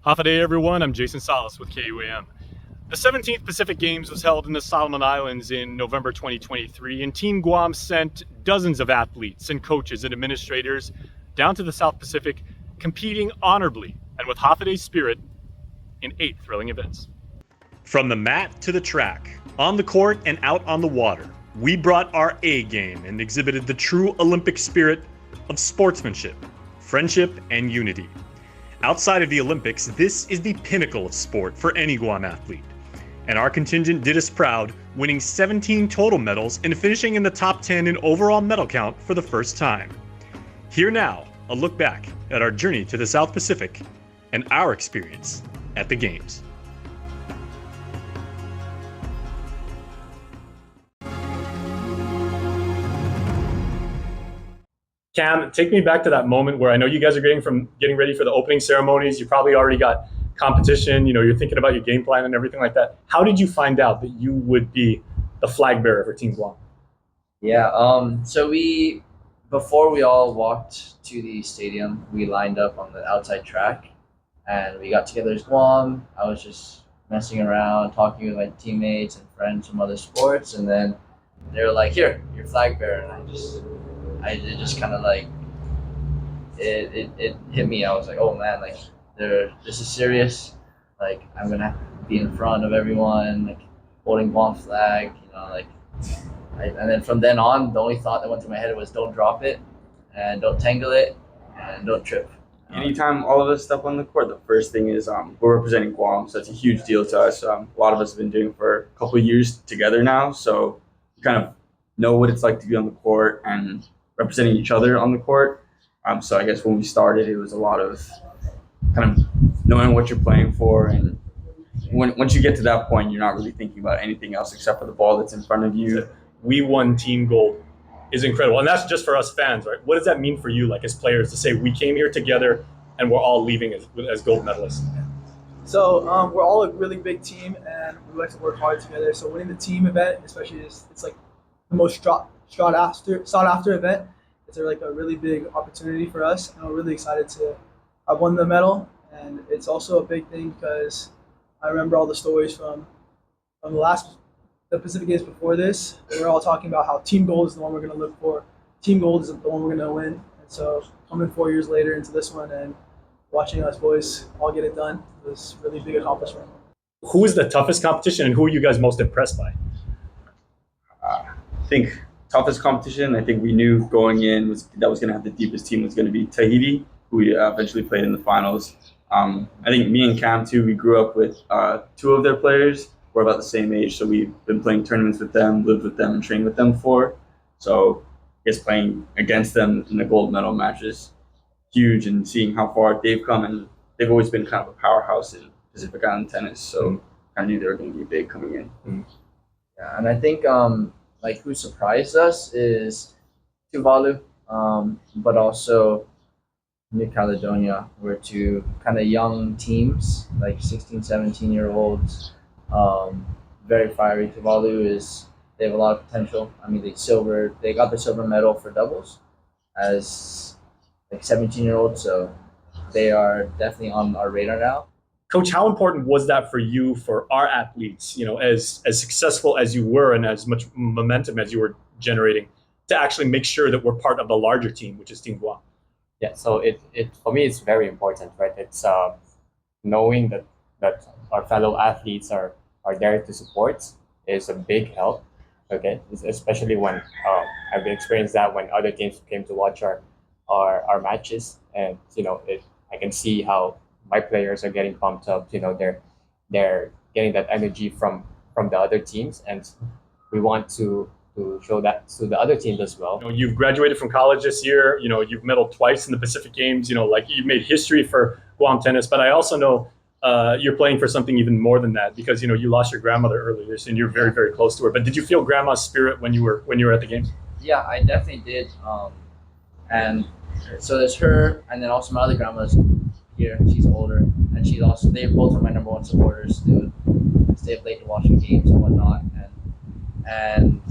Hafa Adai, everyone. I'm Jason Salas with KUAM. The 17th Pacific Games was held in the Solomon Islands in November 2023, and Team Guam sent dozens of athletes and coaches and administrators down to the South Pacific, competing honorably and with Hafa Adai spirit in 8 thrilling events. From the mat to the track, on the court and out on the water, we brought our A game and exhibited the true Olympic spirit of sportsmanship, friendship, and unity. Outside of the Olympics, this is the pinnacle of sport for any Guam athlete. And our contingent did us proud, winning 17 total medals and finishing in the top 10 in overall medal count for the first time. Here now, a look back at our journey to the South Pacific and our experience at the Games. Cam, take me back to that moment where I know you guys are getting ready for the opening ceremonies. You probably already got competition, you're thinking about your game plan and everything like that. How did you find out that you would be the flag bearer for Team Guam? Yeah, so before we all walked to the stadium, we lined up on the outside track and we got together as Guam. I was just messing around, talking with my teammates and friends from other sports, and then they were like, "Here, you're flag bearer," and it just kind of like it hit me. I was like, oh man, like this is serious. Like I'm gonna be in front of everyone, like holding Guam flag, and then from then on, the only thought that went through my head was don't drop it, and don't tangle it, and don't trip. Anytime all of us step on the court, the first thing is we're representing Guam, so it's a huge deal to us. A lot of us have been doing it for a couple of years together now, so you kind of know what it's like to be on the court and representing each other on the court. So I guess when we started, it was a lot of kind of knowing what you're playing for, and once you get to that point, you're not really thinking about anything else except for the ball that's in front of you. We won team gold is incredible, and that's just for us fans, right? What does that mean for you, like as players, to say we came here together and we're all leaving as gold medalists? So we're all a really big team, and we like to work hard together. So winning the team event, especially, it's like the most sought after event. It's like a really big opportunity for us, and we're really excited to have won the medal. And it's also a big thing because I remember all the stories from the Pacific Games before this. We're all talking about how team gold is the one we're going to look for. Team gold is the one we're going to win. And so coming 4 years later into this one and watching us boys all get it done was a really big accomplishment. Who is the toughest competition, and who are you guys most impressed by? I think toughest competition, I think we knew going in that was going to have the deepest team was going to be Tahiti, who we eventually played in the finals. I think me and Cam too, we grew up with 2 of their players. We're about the same age, so we've been playing tournaments with them, lived with them, and trained with them before. So I guess playing against them in the gold medal match is huge, and seeing how far they've come, and they've always been kind of a powerhouse in Pacific Island tennis. So I knew they were going to be big coming in. Mm-hmm. Yeah, and I think like who surprised us is Tuvalu, but also New Caledonia were 2 kind of young teams, like 16, 17-year-olds, very fiery. Tuvalu they have a lot of potential. I mean, they got the silver medal for doubles as like 17-year-olds, so they are definitely on our radar now. Coach, how important was that for you, for our athletes, as successful as you were and as much momentum as you were generating, to actually make sure that we're part of the larger team, which is Team Guam? Yeah, so it for me, it's very important, right? It's knowing that our fellow athletes are there to support is a big help, okay? Especially when I've experienced that when other teams came to watch our matches, and I can see how my players are getting pumped up. They're getting that energy from the other teams, and we want to show that to the other teams as well. You've graduated from college this year. You've medaled twice in the Pacific Games. Like you've made history for Guam tennis. But I also know you're playing for something even more than that, because you lost your grandmother earlier this year, and you're very, very close to her. But did you feel grandma's spirit when you were at the games? Yeah, I definitely did. And so there's her, and then also my other grandma's here. She's older, and they both are my number 1 supporters. They would stay up late to watch the games and whatnot, and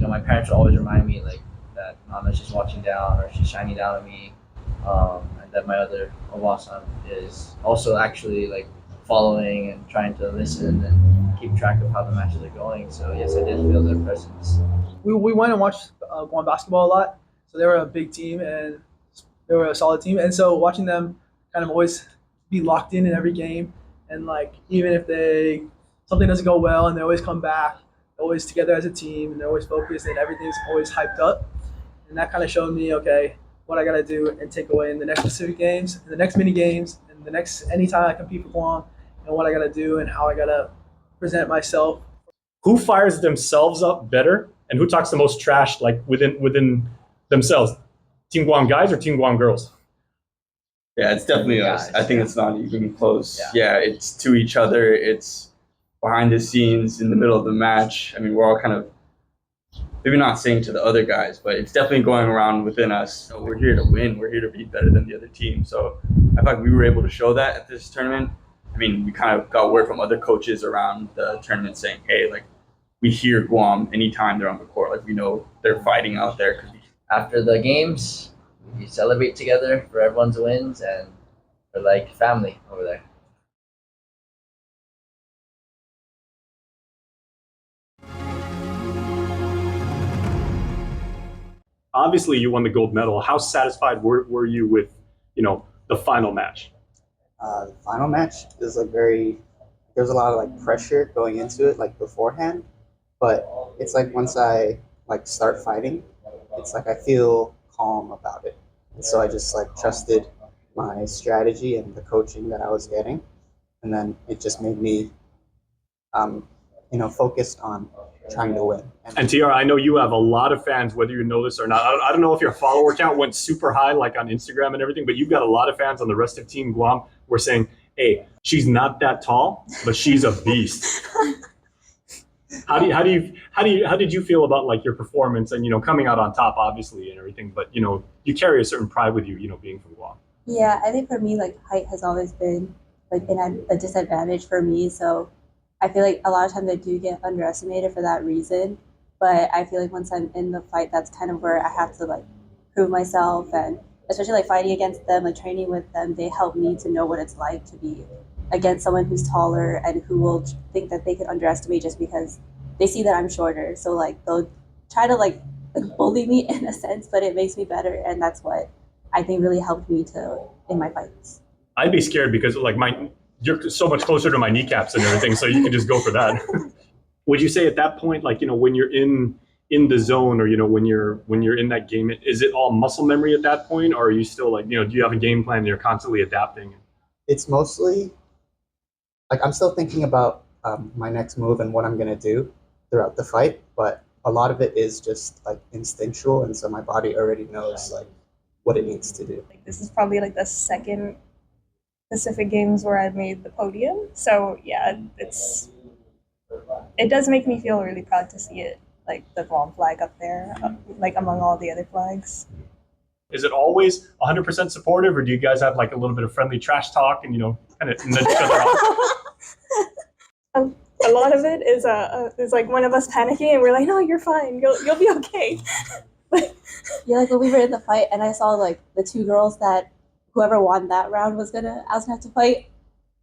my parents would always remind me like that Mama's just watching down, or she's shining down on me, and and that my other Owasan is also actually like following and trying to listen and keep track of how the matches are going. So yes, I did feel their presence. We went and watched Guam basketball a lot. So they were a big team and they were a solid team. And so watching them kind of always be locked in every game, and like even if something doesn't go well, and they always come back, they're always together as a team, and they're always focused, and everything's always hyped up. And that kind of showed me, okay, what I gotta do and take away in the next Pacific Games, in the next mini games, and the next anytime I compete for Guam, and what I gotta do and how I gotta present myself. Who fires themselves up better, and who talks the most trash like within themselves? Team Guam guys or Team Guam girls? Yeah, it's definitely us. Guys, I think yeah. it's not even close. Yeah. Yeah, it's to each other. It's behind the scenes, in the middle of the match. I mean, we're all kind of maybe not saying to the other guys, but it's definitely going around within us. So we're here to win. We're here to be better than the other team. So I feel like we were able to show that at this tournament. I mean, we kind of got word from other coaches around the tournament saying, hey, like, we hear Guam anytime they're on the court. Like, we know they're fighting out there. After the games, we celebrate together for everyone's wins, and we're like family over there. Obviously, you won the gold medal. How satisfied were you with, the final match? The final match is like there's a lot of like pressure going into it like beforehand, but it's like once I like start fighting, it's like I feel calm about it. And so I just like trusted my strategy and the coaching that I was getting. And then it just made me, focused on trying to win. And TR, I know you have a lot of fans, whether you know this or not. I don't know if your follower count went super high, like on Instagram and everything, but you've got a lot of fans on the rest of Team Guam who are saying, hey, she's not that tall, but she's a beast. How did you feel about like your performance and coming out on top, obviously, and everything, but you carry a certain pride with you, being from Guam. Yeah, I think for me, like height has always been like a disadvantage for me. So I feel like a lot of times I do get underestimated for that reason. But I feel like once I'm in the fight, that's kind of where I have to like prove myself, and especially like fighting against them, like training with them, they help me to know what it's like to be against someone who's taller and who will think that they can underestimate just because they see that I'm shorter. So like they'll try to like bully me in a sense, but it makes me better, and that's what I think really helped me in my fights. I'd be scared because like you're so much closer to my kneecaps and everything, so you can just go for that. Would you say at that point, like when you're in the zone, or when you're in that game, is it all muscle memory at that point, or are you still like do you have a game plan and you're constantly adapting? It's mostly like I'm still thinking about my next move and what I'm gonna do throughout the fight, but a lot of it is just like instinctual, and so my body already knows like what it needs to do. Like, this is probably like the second Pacific Games where I've made the podium. So yeah, it does make me feel really proud to see it, like the Guam flag up there, like among all the other flags. Is it always 100% supportive, or do you guys have like a little bit of friendly trash talk and kind of nudge each other out? A lot of it is like one of us panicking and we're like, no, you're fine, you'll be okay. Yeah, like when we were in the fight and I saw like the two girls that whoever won that round was gonna have to fight,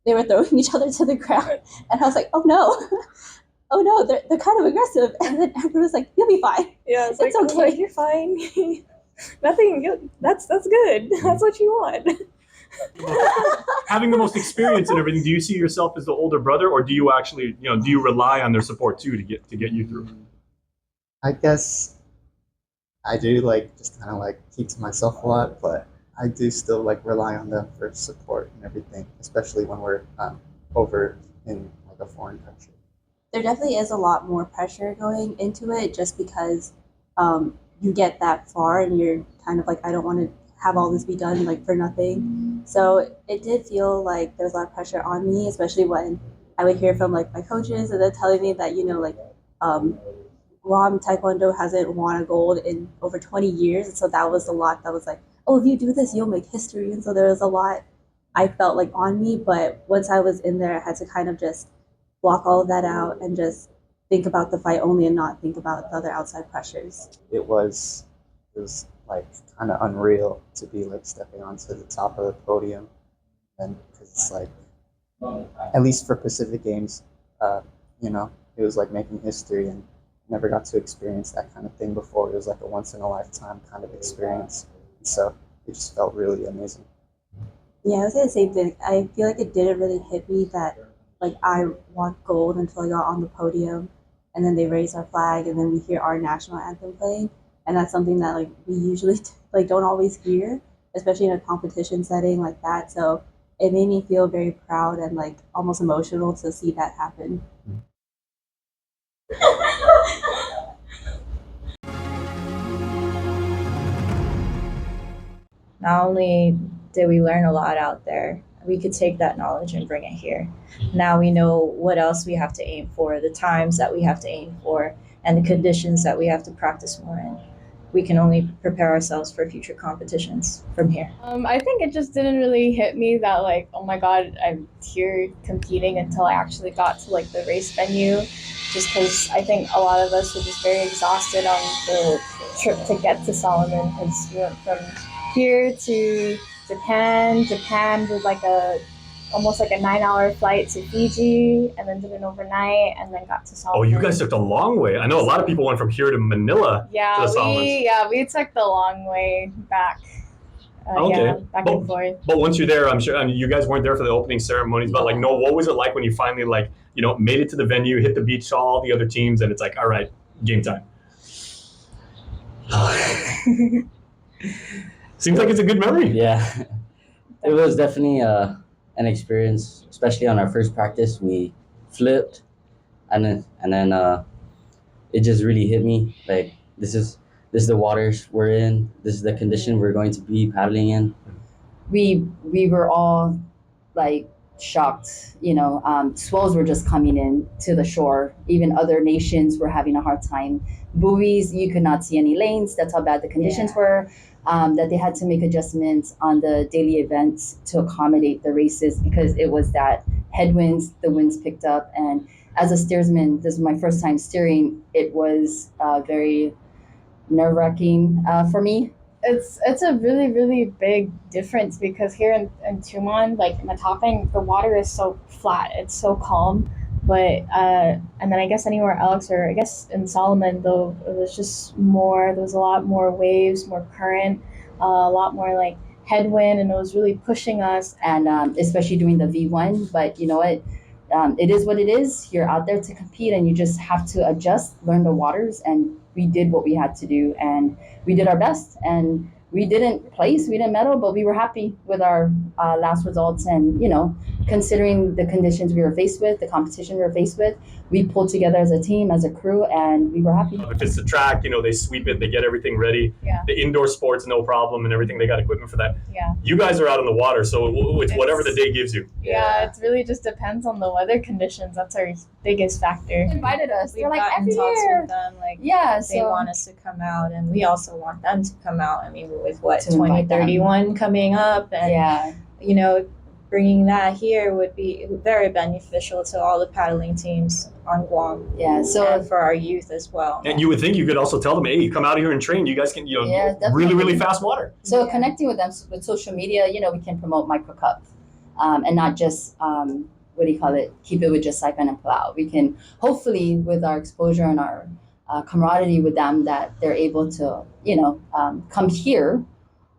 they were throwing each other to the ground, and I was like, oh no, they're kind of aggressive, and then everyone was like, you'll be fine. Yeah, it's okay. You're fine. Nothing. That's good. That's what you want. Having the most experience and everything, do you see yourself as the older brother, or do you actually do you rely on their support too to get you through? I guess I do like just kind of like keep to myself a lot, but I do still like rely on them for support and everything, especially when we're over in like a foreign country. There definitely is a lot more pressure going into it, just because you get that far and you're kind of like, I don't want to have all this be done like for nothing. So it did feel like there was a lot of pressure on me, especially when I would hear from like my coaches and they're telling me that Guam Taekwondo hasn't won a gold in over 20 years. And so that was a lot that was like, oh, if you do this, you'll make history. And so there was a lot I felt like on me. But once I was in there, I had to kind of just block all of that out and just think about the fight only and not think about the other outside pressures. It was like kind of unreal to be like stepping onto the top of the podium, and because it's like at least for Pacific Games, you know, it was like making history, and never got to experience that kind of thing before. It was like a once in a lifetime kind of experience, so it just felt really amazing. Yeah, I was gonna say the same thing. I feel like it didn't really hit me that like I won gold until I got on the podium, and then they raise our flag, and then we hear our national anthem playing, and that's something that like we usually like don't always hear, especially in a competition setting like that. So it made me feel very proud and like almost emotional to see that happen. Not only did we learn a lot out there, we could take that knowledge and bring it here. Now we know what else we have to aim for, the times that we have to aim for, and the conditions that we have to practice more in. We can only prepare ourselves for future competitions from here. I think it just didn't really hit me that like, oh my God, I'm here competing until I actually got to like the race venue. Just because I think a lot of us were just very exhausted on the trip to get to Solomon, because we went from here to Japan. Japan was like almost like a 9-hour flight to Fiji, and then did an overnight, and then got to Solomon. Oh, you guys took the long way. I know a lot of people went from here to Manila to the Solomons. We took the long way back. Okay. Back and forth. But once you're there, I'm sure, I mean, you guys weren't there for the opening ceremonies, but like, no, what was it like when you finally like, you know, made it to the venue, hit the beach, saw all the other teams, and it's like, all right, game time. Seems like it's a good memory. Yeah, it was definitely an experience, especially on our first practice. We flipped, and then it just really hit me. Like this is the waters we're in. This is the condition we're going to be paddling in. We were all like shocked. You know, swells were just coming in to the shore. Even other nations were having a hard time. Buoys, you could not see any lanes. That's how bad the conditions were. That they had to make adjustments on the daily events to accommodate the races because it was that headwinds, the winds picked up. And as a steersman, this was my first time steering. It was very nerve-wracking for me. It's a really, really big difference because here in Tumon, like Matapang, the water is so flat, it's so calm. But and then I guess anywhere else, or I guess in Solomon, though, it was just more, there was a lot more waves, more current, a lot more like headwind, and it was really pushing us. And especially doing the V1, but you know what? It is what it is. You're out there to compete and you just have to adjust, learn the waters, and we did what we had to do and we did our best. And we didn't place, we didn't medal, but we were happy with our last results. And, you know, considering the conditions we were faced with, the competition we were faced with, we pulled together as a team, as a crew, and we were happy. If it's the track, you know, they sweep it, they get everything ready. Yeah. The indoor sports, no problem, and everything, they got equipment for that. Yeah. You guys are out on the water, so it's whatever the day gives you. Yeah, it really just depends on the weather conditions. That's our biggest factor. They invited us. We've They're like, gotten every talks year. with them, like Yeah, they so want us to come out, and we also want them to come out. I mean, with what To invite them. 2031 coming up, and yeah. you know, bringing that here would be very beneficial to all the paddling teams on Guam. Yeah, so and for our youth as well. And you would think you could also tell them, hey, come out here and train. You guys can, you know, Yeah, definitely. really, really fast water. So connecting with them with social media, you know, we can promote Micro Cup and not just, what do you call it, keep it with just Saipan and Palau. We can hopefully with our exposure and our camaraderie with them that they're able to, you know, come here,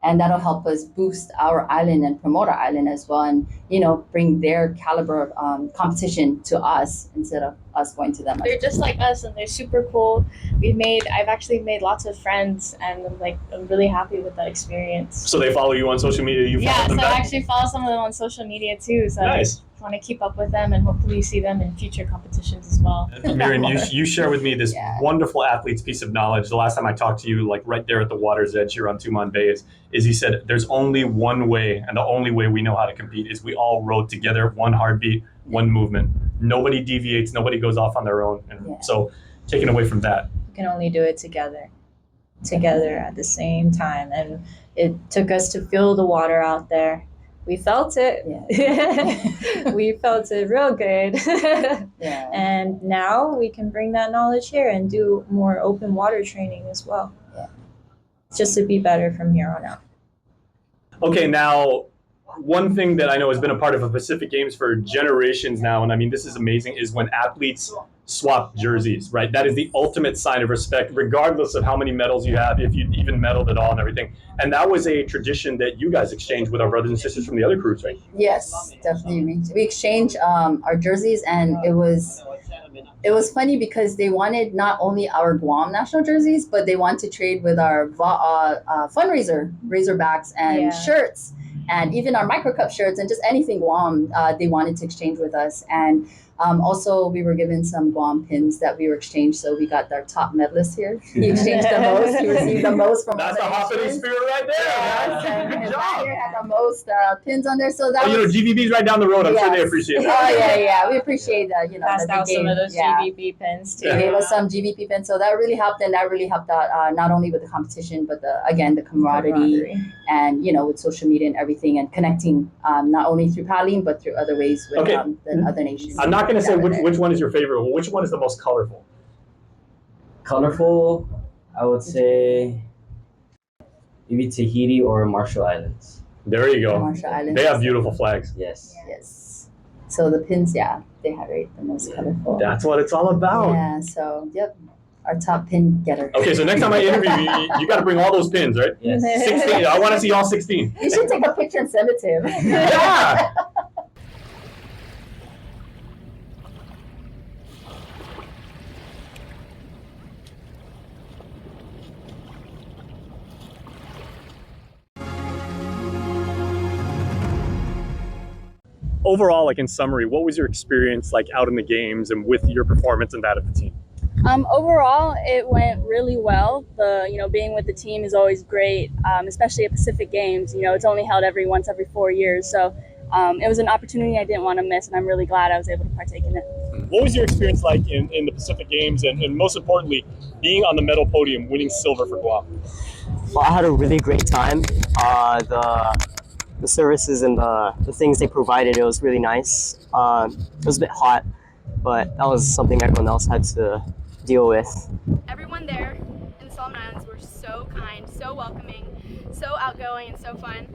and that'll help us boost our island and promote our island as well, and you know, bring their caliber of competition to us instead of us going to them. They're just like us, and they're super cool. I've actually made lots of friends, and I'm really happy with that experience. So they follow you on social media. You follow Yeah, them so I back? actually follow some of them on social media too. So Nice. I want to keep up with them and hopefully see them in future competitions as well. Miriam, you share with me this Yeah. wonderful athlete's piece of knowledge. The last time I talked to you, like right there at the water's edge here on Tumon Bay, is he said, there's only one way, and the only way we know how to compete is we all rode together, one heartbeat, one movement. Nobody deviates, nobody goes off on their own. And Yeah. so taking away from that. We can only do it together at the same time, and it took us to feel the water out there. We felt it. Yeah. We felt it real good. Yeah. And now we can bring that knowledge here and do more open water training as well. just to be better from here on out. Okay, now one thing that I know has been a part of the Pacific Games for generations now, and I mean this is amazing, is when athletes swap jerseys, right? That is the ultimate sign of respect, regardless of how many medals you have, if you even medaled at all and everything. And that was a tradition that you guys exchanged with our brothers and sisters from the other crews, right? Yes, definitely. We exchanged our jerseys, and it was funny because they wanted not only our Guam national jerseys, but they want to trade with our fundraiser Razorbacks and Yeah. shirts, and even our micro cup shirts and just anything Guam. They wanted to exchange with us, and also we were given some Guam pins that we were exchanged. So we got our top medalist here. He exchanged the most. He received the most from That's the all Hafa Adai spirit right there. Yes, man. and his Good job. rider had the most pins on there. So that Oh, you know, was. GVB's right down the road. I'm sure they Yes. appreciate it. Oh yeah, we appreciate that. You know, Passed that they out some gave- of those yeah. GVB pins too. They gave us some GVP pins, so that really helped, and that really helped out not only with the competition, but the camaraderie, and with social media and everything, and connecting not only through paddling but through other ways with Okay. the other nations. I'm not going to say that were there. which one is your favorite. Well, which one is the most colorful? Colorful, I would say maybe Tahiti or Marshall Islands. There you go. Marshall Islands. They have beautiful flags. Yes. Yes. So the pins, they had the most colorful. That's what it's all about. Yeah. So our top pin getter. Okay, so next time I interview you, you got to bring all those pins, right? Yes. 16. I want to see all 16. You should take a picture and send it to him. Yeah. Overall, like in summary, what was your experience like out in the games and with your performance and that of the team? Overall, it went really well. Being with the team is always great, especially at Pacific Games. It's only held once every 4 years. So it was an opportunity I didn't want to miss, and I'm really glad I was able to partake in it. What was your experience like in the Pacific Games and most importantly, being on the medal podium, winning silver for Guam? Well, I had a really great time. The services and the things they provided, it was really nice. It was a bit hot, but that was something everyone else had to deal with. Everyone there in the Solomon Islands were so kind, so welcoming, so outgoing, and so fun.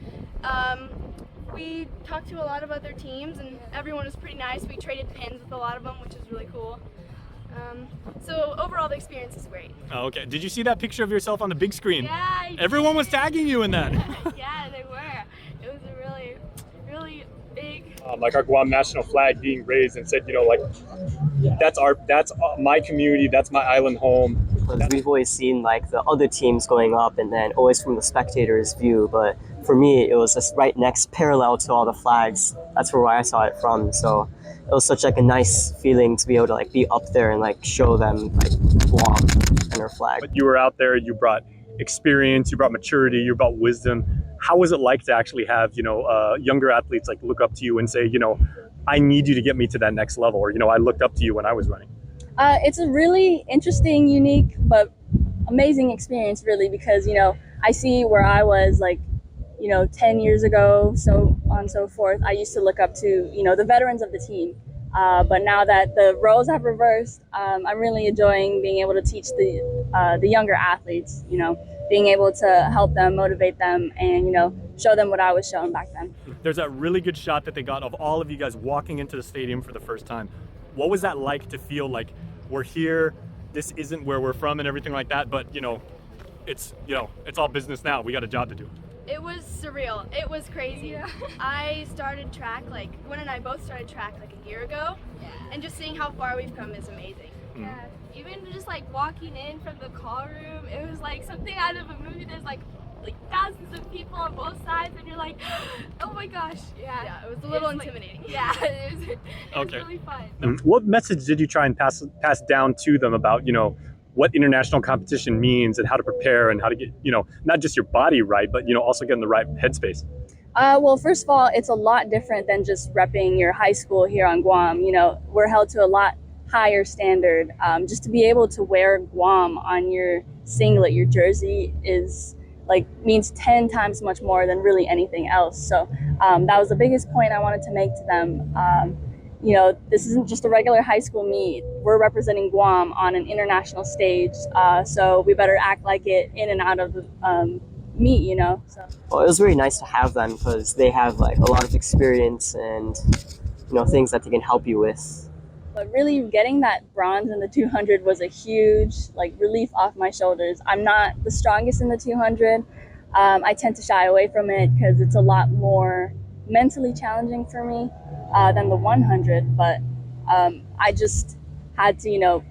We talked to a lot of other teams, and everyone was pretty nice. We traded pins with a lot of them, which was really cool. So overall, the experience is great. Oh, okay. Did you see that picture of yourself on the big screen? Yeah, I Everyone was tagging you in that. Yeah, they were. It was a really, really big. Like our Guam national flag being raised and said, that's my community, that's my island home. Because we've always seen like the other teams going up and then always from the spectator's view, but for me it was just right next, parallel to all the flags. That's where I saw it from. So it was such like a nice feeling to be able to like be up there and like show them like Guam and her flag. But you were out there, you brought experience, you brought maturity, you brought wisdom. How was it like to actually have, younger athletes like look up to you and say, I need you to get me to that next level, or, I looked up to you when I was running? It's a really interesting, unique, but amazing experience, really, because, I see where I was 10 years ago, so on and so forth. I used to look up to, the veterans of the team. But now that the roles have reversed, I'm really enjoying being able to teach the younger athletes, being able to help them, motivate them, and, show them what I was shown back then. There's that really good shot that they got of all of you guys walking into the stadium for the first time. What was that like to feel like we're here, this isn't where we're from and everything like that, but it's all business now. We got a job to do. It was surreal. It was crazy. Yeah. I started track, Gwen and I both started track a year ago, and just seeing how far we've come is amazing. Yeah. Even just walking in from the call room, it was like something out of a movie. There's like thousands of people on both sides, and you're like, oh my gosh. Yeah, it was a little intimidating. Yeah, it was really fun. What message did you try and pass down to them about, what international competition means and how to prepare and how to get, not just your body right, but, also get in the right headspace? Well, first of all, it's a lot different than just repping your high school here on Guam. We're held to a lot higher standard. Just to be able to wear Guam on your singlet, your jersey, is means 10 times much more than really anything else. So that was the biggest point I wanted to make to them. this isn't just a regular high school meet. We're representing Guam on an international stage, so we better act like it in and out of the meet, So. Well, it was really nice to have them because they have like a lot of experience and things that they can help you with. But really getting that bronze in the 200 was a huge relief off my shoulders. I'm not the strongest in the 200. I tend to shy away from it because it's a lot more mentally challenging for me than the 100. But I just had to,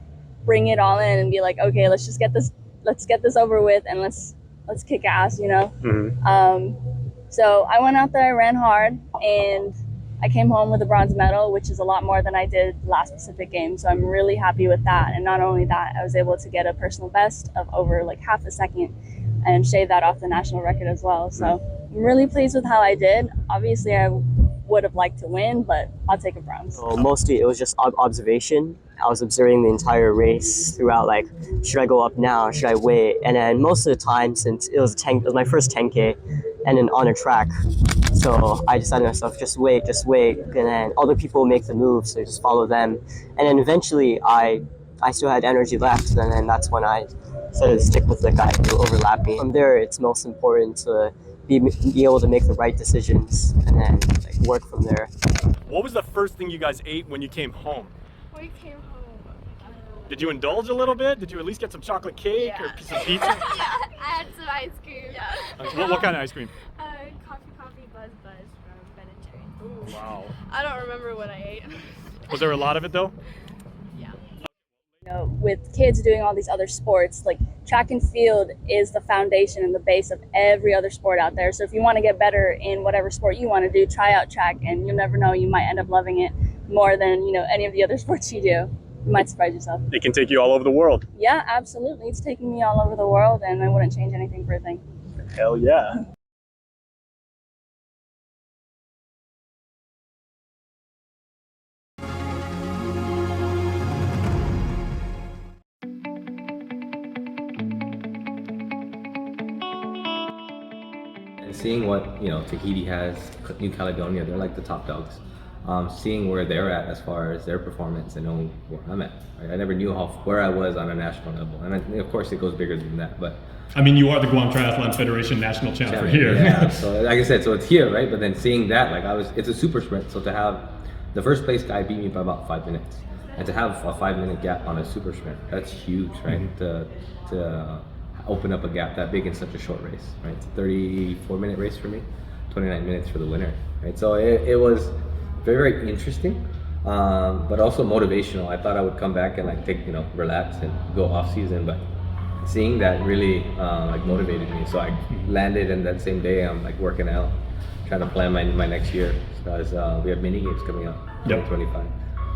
bring it all in and be like, okay, let's get this over with, and let's kick ass, Mm-hmm. So I went out there, I ran hard, and I came home with a bronze medal, which is a lot more than I did last Pacific Games. So I'm really happy with that. And not only that, I was able to get a personal best of over half a second and shave that off the national record as well. So I'm really pleased with how I did. Obviously, I would have liked to win, but I'll take a bronze. So mostly it was just observation. I was observing the entire race throughout, should I go up now? Should I wait? And then most of the time, since it was my first 10K and then on a track, so I decided to myself, just wait. And then other people make the move, so just follow them. And then eventually I still had energy left, and then that's when I decided to stick with the guy who overlapped me. From there, it's most important to be able to make the right decisions and then work from there. What was the first thing you guys ate when you came home? We came home. Did you indulge a little bit? Did you at least get some chocolate cake or a piece of pizza? Yeah, I had some ice cream. Yeah. What kind of ice cream? Coffee, buzz from Ben and Jerry's. Wow. I don't remember what I ate. Was there a lot of it though? With kids doing all these other sports, track and field is the foundation and the base of every other sport out there. So if you want to get better in whatever sport you want to do, try out track, and you'll never know, you might end up loving it more than any of the other sports you do. You might surprise yourself. It can take you all over the world. Yeah, absolutely. It's taking me all over the world, and I wouldn't change anything for a thing. Hell yeah. And seeing what Tahiti has, New Caledonia, they're like the top dogs. Seeing where they're at as far as their performance and knowing where I'm at. Right? I never knew where I was on a national level, and of course it goes bigger than that. But I mean, you are the Guam Triathlon Federation national champ for here. Yeah. So like I said, so it's here, right? But then seeing that, it's a super sprint. So to have the first place guy beat me by about 5 minutes, and to have a 5-minute gap on a super sprint, that's huge, right? Mm-hmm. To open up a gap that big in such a short race, right? It's a 34-minute race for me, 29 minutes for the winner, right? So it was very, very interesting, but also motivational. I thought I would come back and relax and go off season, but seeing that really motivated me. So I landed, and that same day I'm working out, trying to plan my next year because we have mini games coming up, 2025.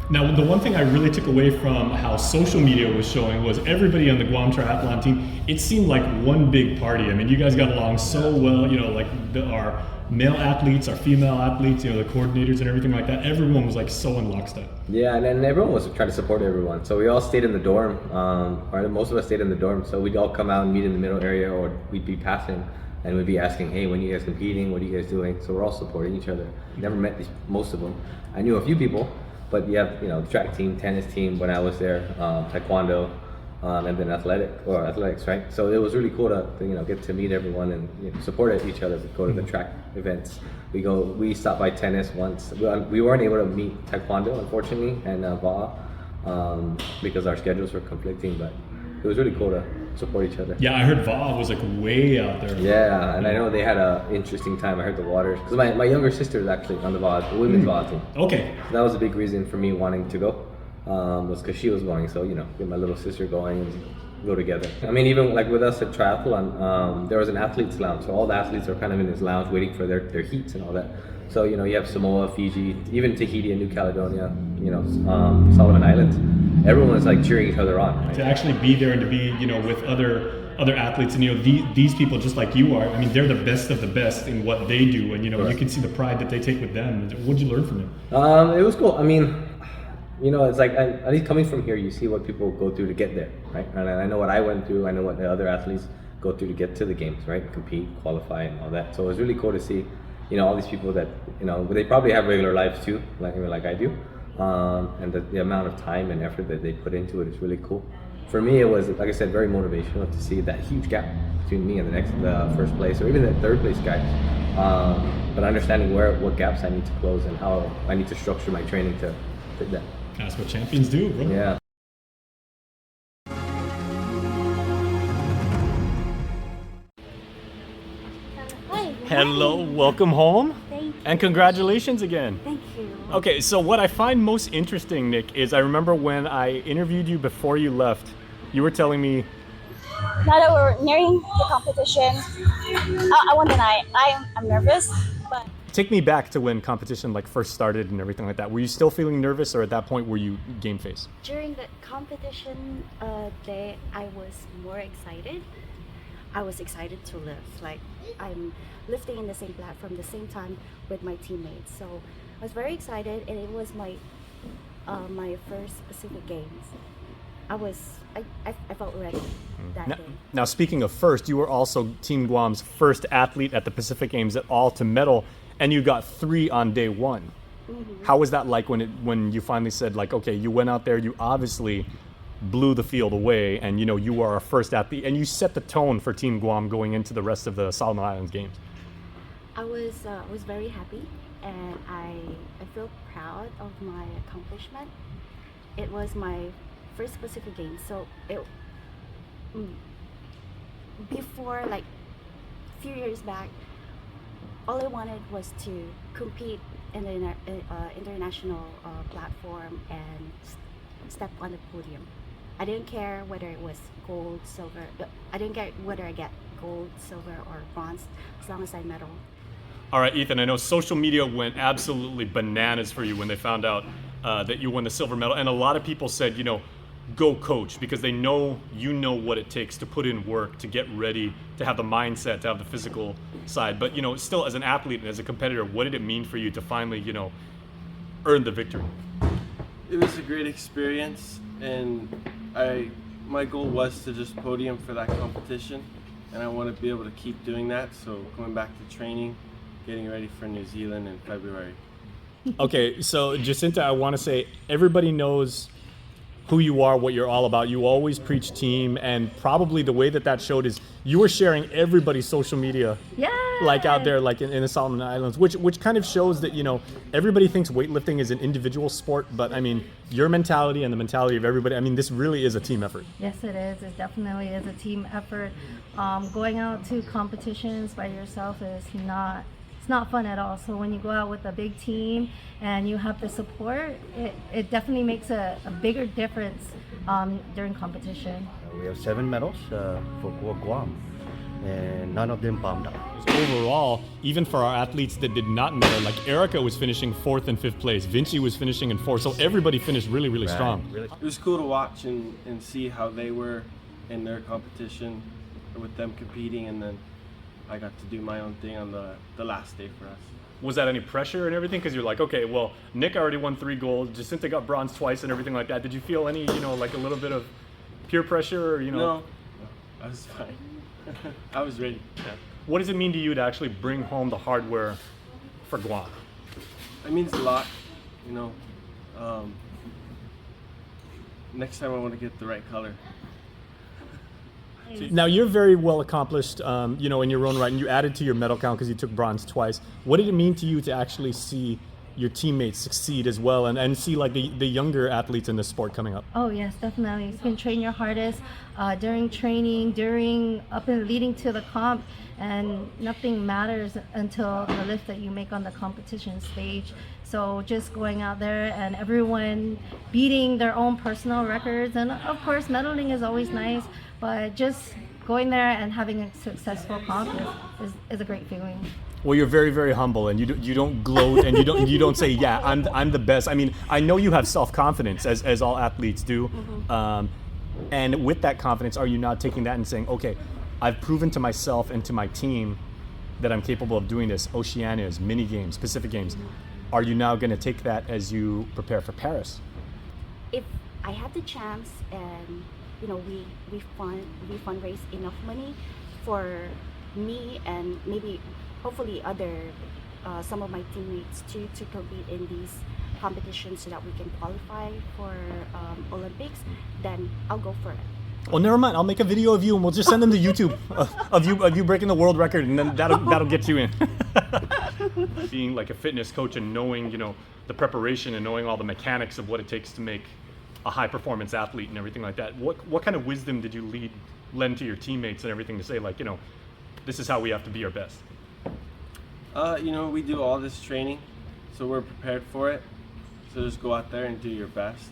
Now, the one thing I really took away from how social media was showing was everybody on the Guam Triathlon team, it seemed like one big party. I mean, you guys got along so well, our male athletes, our female athletes, the coordinators and everything like that. Everyone was so in lockstep. Yeah, and then everyone was trying to support everyone. So we all stayed in the dorm, or most of us stayed in the dorm. So we'd all come out and meet in the middle area, or we'd be passing and we'd be asking, hey, when are you guys competing? What are you guys doing? So we're all supporting each other. Never met most of them. I knew a few people, but you have, the track team, tennis team when I was there, Taekwondo, and then athletics, right? So it was really cool to get to meet everyone and support each other. We go to the track events. We stopped by tennis once. We weren't able to meet Taekwondo, unfortunately, and VA, because our schedules were conflicting, but it was really cool to support each other. Yeah, I heard VA was way out there. Yeah, and I know they had an interesting time. I heard the waters, because my younger sister is actually on the women's VA team. Okay. So that was a big reason for me wanting to go. Was because she was going, so get my little sister going and go together. I mean, even with us at Triathlon, there was an athletes lounge, so all the athletes are kind of in this lounge waiting for their heats and all that. So you have Samoa, Fiji, even Tahiti and New Caledonia, Solomon Islands. Everyone is cheering each other on. Right? To actually be there and to be with other athletes, and these people just like you are. I mean, they're the best of the best in what they do, and Right. You can see the pride that they take with them. What did you learn from them? It was cool. I mean, it's at least coming from here, you see what people go through to get there, right? And I know what I went through. I know what the other athletes go through to get to the games, right? Compete, qualify, and all that. So it was really cool to see, all these people that, they probably have regular lives too, like I do. and the amount of time and effort that they put into it is really cool. For me, it was, like I said, very motivational to see that huge gap between me and the first place, or even the third place guys. But understanding what gaps I need to close and how I need to structure my training to fit that. That's what champions do, bro. Yeah. Hello, welcome home. Thank you. And congratulations again. Thank you. Okay, so what I find most interesting, Nick, is I remember when I interviewed you before you left, you were telling me, Now that we're nearing the competition, I won't deny I'm nervous, but take me back to when competition like first started and everything like that. Were you still feeling nervous, or at that point were you game face? during the competition day, I was more excited. I was excited to lift. Like I'm lifting in the same platform, the same time with my teammates. So I was very excited, and it was my my first Pacific Games. I felt ready that day. Now, speaking of first, you were also Team Guam's first athlete at the Pacific Games at all to medal, and you got 3 on day 1. Mm-hmm. How was that like when you finally said, like, okay, you went out there, you obviously blew the field away, and you were our first athlete, and you set the tone for Team Guam going into the rest of the Solomon Islands games? I was very happy, and I feel proud of my accomplishment. It was my first Pacific Games, so before, like a few years back, all I wanted was to compete in the international platform and step on the podium. I didn't care whether it was gold, silver. I didn't care whether I get gold, silver, or bronze, as long as I medal. All right, Ethan, I know social media went absolutely bananas for you when they found out that you won the silver medal. And a lot of people said, go coach, because they know what it takes to put in work, to get ready, to have the mindset, to have the physical side. But, still as an athlete and as a competitor, what did it mean for you to finally, earn the victory? It was a great experience, and my goal was to just podium for that competition, and I want to be able to keep doing that. So going back to training, getting ready for New Zealand in February. Okay, so Jacinta, I want to say everybody knows who you are, what you're all about. You always preach team, and probably the way that showed is you were sharing everybody's social media, like out there, like in the Solomon Islands, which kind of shows that everybody thinks weightlifting is an individual sport, but I mean your mentality and the mentality of everybody. I mean, this really is a team effort. Yes, it is. It definitely is a team effort. Going out to competitions by yourself is not fun at all. So when you go out with a big team and you have the support, it definitely makes a bigger difference during competition. We have 7 medals for Guam, and none of them bombed out. Overall, even for our athletes that did not medal, like Erica was finishing 4th and 5th place, Vinci was finishing in 4th, so everybody finished really, really strong. It was cool to watch and see how they were in their competition with them competing, and then I got to do my own thing on the last day for us. Was that any pressure and everything? Because you're like, okay, well, Nick already won 3 gold, Jacinta got bronze twice and everything like that. Did you feel any, like a little bit of peer pressure, or, No, I was fine. I was ready. Yeah. What does it mean to you to actually bring home the hardware for Guam? It means a lot, next time I want to get the right color. Now, you're very well accomplished, in your own right, and you added to your medal count because you took bronze twice. What did it mean to you to actually see your teammates succeed as well, and see like the younger athletes in the sport coming up? Oh yes, definitely. You can train your hardest during training, up and leading to the comp, and nothing matters until the lift that you make on the competition stage. So just going out there and everyone beating their own personal records, and of course medaling is always nice, but just going there and having a successful comp is a great feeling. Well, you're very, very humble, and you don't gloat, and you don't say, yeah, I'm the best. I mean, I know you have self-confidence, as all athletes do. Mm-hmm. And with that confidence, are you not taking that and saying, okay, I've proven to myself and to my team that I'm capable of doing this, Oceanias, mini games, Pacific Games. Mm-hmm. Are you now going to take that as you prepare for Paris? If I had the chance, and we fundraise enough money for me and maybe hopefully some of my teammates to compete in these competition so that we can qualify for Olympics, then I'll go for it. Oh, never mind. I'll make a video of you, and we'll just send them to YouTube of you breaking the world record, and then that'll get you in. Being like a fitness coach and knowing, you know, the preparation and knowing all the mechanics of what it takes to make a high performance athlete and everything like that. What kind of wisdom did you lend to your teammates and everything to say, like, you know, this is how we have to be our best? You know, we do all this training, so we're prepared for it. So just go out there and do your best.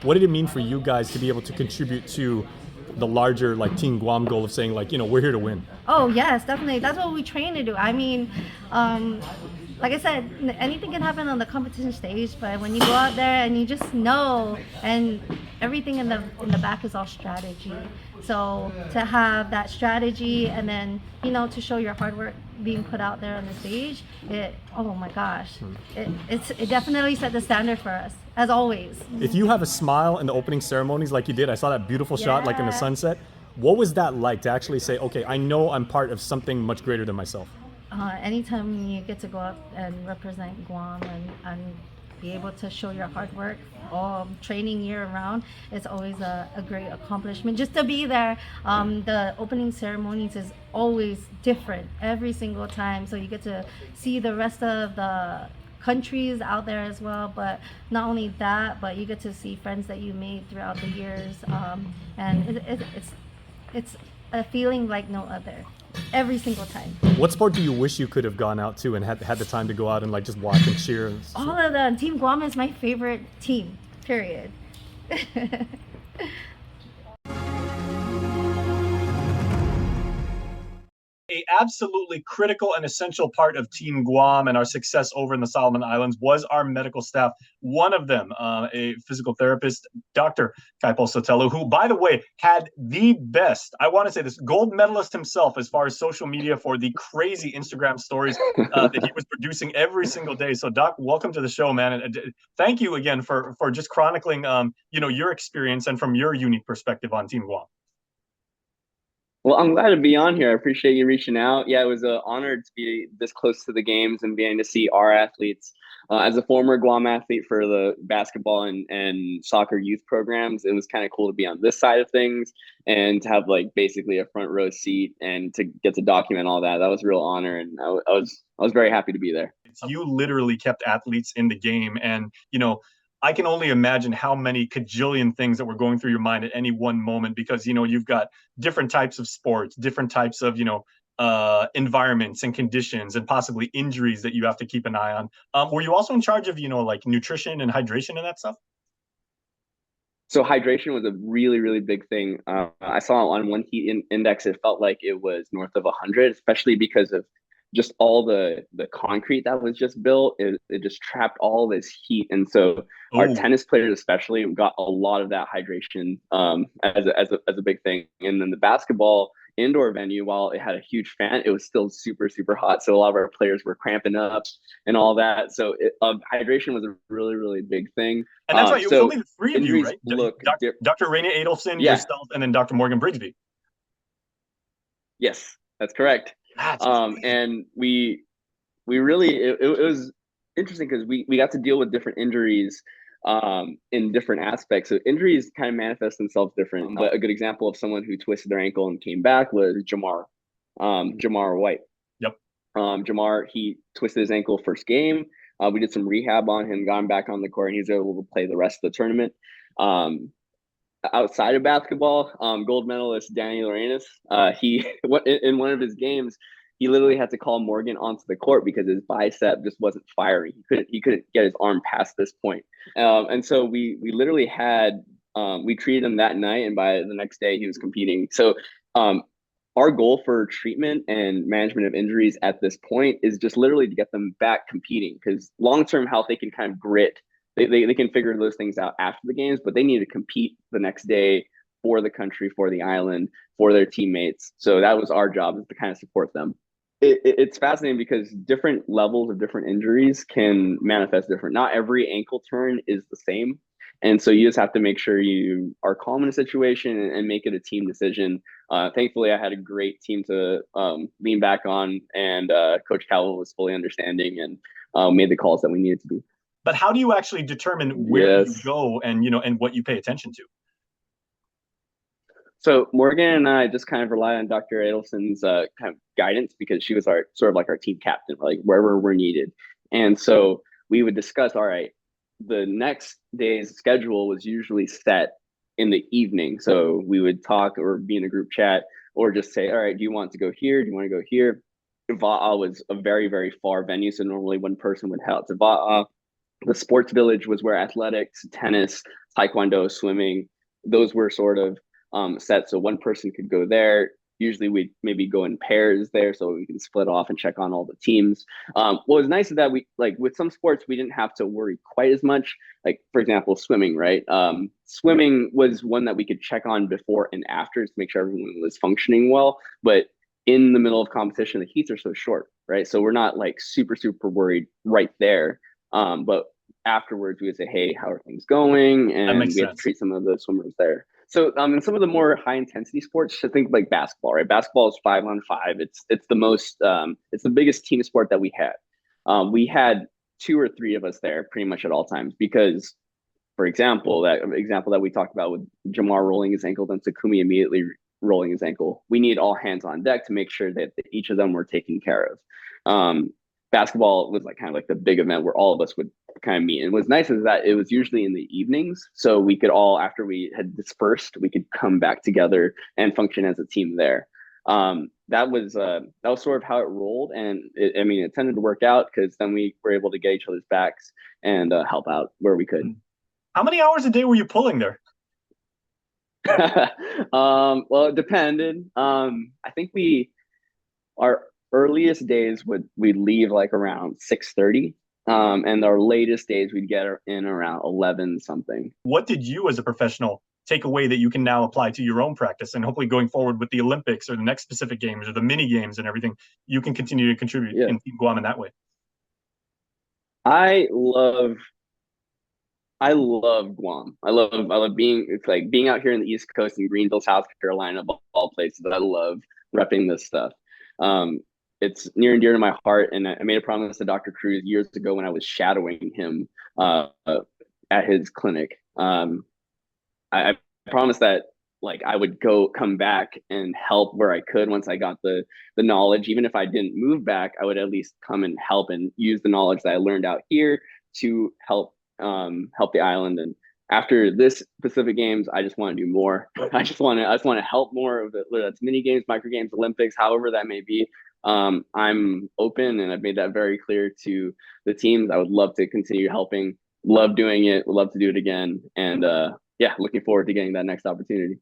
What did it mean for you guys to be able to contribute to the larger like Team Guam goal of saying, like, you know, we're here to win? Oh yes, definitely. That's what we train to do. I mean, like I said, anything can happen on the competition stage, but when you go out there and you just know, and everything in the back is all strategy. So to have that strategy and then, you know, to show your hard work being put out there on the stage, oh my gosh, it definitely set the standard for us, as always. If you have a smile in the opening ceremonies like you did, I saw that beautiful shot like in the sunset. What was that like to actually say, okay, I know I'm part of something much greater than myself? Anytime you get to go out and represent Guam and be able to show your hard work, training year round, it's always a great accomplishment. Just to be there, the opening ceremonies is always different every single time. So you get to see the rest of the countries out there as well, but not only that, but you get to see friends that you made throughout the years, and it's a feeling like no other every single time. What sport do you wish you could have gone out to and had the time to go out and like just watch and cheer? All of them. Team Guam is my favorite team, period. A absolutely critical and essential part of Team Guam and our success over in the Solomon Islands was our medical staff. One of them, a physical therapist, Dr. Kaipo Sotelo, who, by the way, had the best, I want to say this, gold medalist himself as far as social media for the crazy Instagram stories that he was producing every single day. So, Doc, welcome to the show, man. And thank you again for just chronicling, you know, your experience and from your unique perspective on Team Guam. Well, I'm glad to be on here. I appreciate you reaching out. Yeah, it was an honor to be this close to the games and being to see our athletes. As a former Guam athlete for the basketball and soccer youth programs, it was kind of cool to be on this side of things and to have like basically a front row seat and to get to document all that. That was a real honor, and I was very happy to be there. You literally kept athletes in the game, and you know, I can only imagine how many cajillion things that were going through your mind at any one moment, because, you know, you've got different types of sports, different types of, you know, environments and conditions and possibly injuries that you have to keep an eye on. Were you also in charge of, you know, like nutrition and hydration and that stuff? So hydration was a really, really big thing. I saw on one heat index, it felt like it was north of 100, especially because of just all the concrete that was just built. It just trapped all this heat. And so our tennis players especially got a lot of that hydration as a big thing. And then the basketball indoor venue, while it had a huge fan, it was still super, super hot. So a lot of our players were cramping up and all that. So hydration was a really, really big thing. And that's right. It was only the three of you, right? Dr. Raina Adelson, Yeah. yourself, and then Dr. Morgan Brigsby. Yes, that's correct. And we really, it was interesting because we got to deal with different injuries in different aspects. So injuries kind of manifest themselves different. But a good example of someone who twisted their ankle and came back was Jamar White. Yep. Jamar, he twisted his ankle first game. We did some rehab on him, got him back on the court, and he was able to play the rest of the tournament. Outside of basketball, gold medalist Danny Lorenas, he in one of his games, he literally had to call Morgan onto the court because his bicep just wasn't firing. He couldn't get his arm past this point. And so we literally had we treated him that night, and by the next day he was competing. So our goal for treatment and management of injuries at this point is just literally to get them back competing, because long-term health, they can kind of grit. They can figure those things out after the games, but they need to compete the next day for the country, for the island, for their teammates. So that was our job, is to kind of support them. It's fascinating because different levels of different injuries can manifest different. Not every ankle turn is the same. And so you just have to make sure you are calm in a situation and make it a team decision. Thankfully, I had a great team to lean back on, and Coach Cowell was fully understanding and made the calls that we needed to be. But how do you actually determine where you Yes. go and and what you pay attention to? So Morgan and I just kind of rely on Dr. Adelson's kind of guidance because she was our sort of like our team captain, like wherever we're needed. And so we would discuss, all right, the next day's schedule was usually set in the evening. So we would talk or be in a group chat or just say, all right, do you want to go here? Do you want to go here? Va'a was a very, very far venue. So normally one person would head to Va'a. The sports village was where athletics, tennis, taekwondo, swimming, those were sort of set. So one person could go there. Usually we'd maybe go in pairs there so we can split off and check on all the teams. What was nice is that we, like with some sports, we didn't have to worry quite as much. Like for example, swimming, right? Swimming was one that we could check on before and after to make sure everyone was functioning well. But in the middle of competition, the heats are so short, right? So we're not like super, super worried right there. But afterwards we would say, hey, how are things going? And we have to treat some of the swimmers there. So in some of the more high intensity sports, I think like basketball, right? Basketball is 5-on-5. It's the most it's the biggest team sport that we had. We had 2 or 3 of us there pretty much at all times because, for example, that example that we talked about with Jamar rolling his ankle, then Takumi immediately rolling his ankle. We need all hands on deck to make sure that each of them were taken care of. Basketball was like kind of like the big event where all of us would kind of meet. And what's nice is that it was usually in the evenings. So we could all, after we had dispersed, we could come back together and function as a team there. That was sort of how it rolled. And it tended to work out because then we were able to get each other's backs and help out where we could. How many hours a day were you pulling there? Well, it depended. I think our earliest days we'd leave like around 6:30, and our latest days we'd get in around 11 something. What did you as a professional take away that you can now apply to your own practice and hopefully going forward with the Olympics or the next Pacific Games or the mini games and everything, you can continue to contribute in Team Guam in that way? I love Guam. I love being out here in the East Coast in Greenville, South Carolina, of all places. I love repping this stuff. It's near and dear to my heart, and I made a promise to Dr. Cruz years ago when I was shadowing him at his clinic. I promised that like I would come back and help where I could once I got the knowledge. Even if I didn't move back, I would at least come and help and use the knowledge that I learned out here to help the island. And after this Pacific Games, I just want to do more. I just want to help more of it, whether that's mini games, micro games, Olympics, however that may be. I'm open, and I've made that very clear to the teams. I would love to continue helping, love doing it, would love to do it again. And looking forward to getting that next opportunity.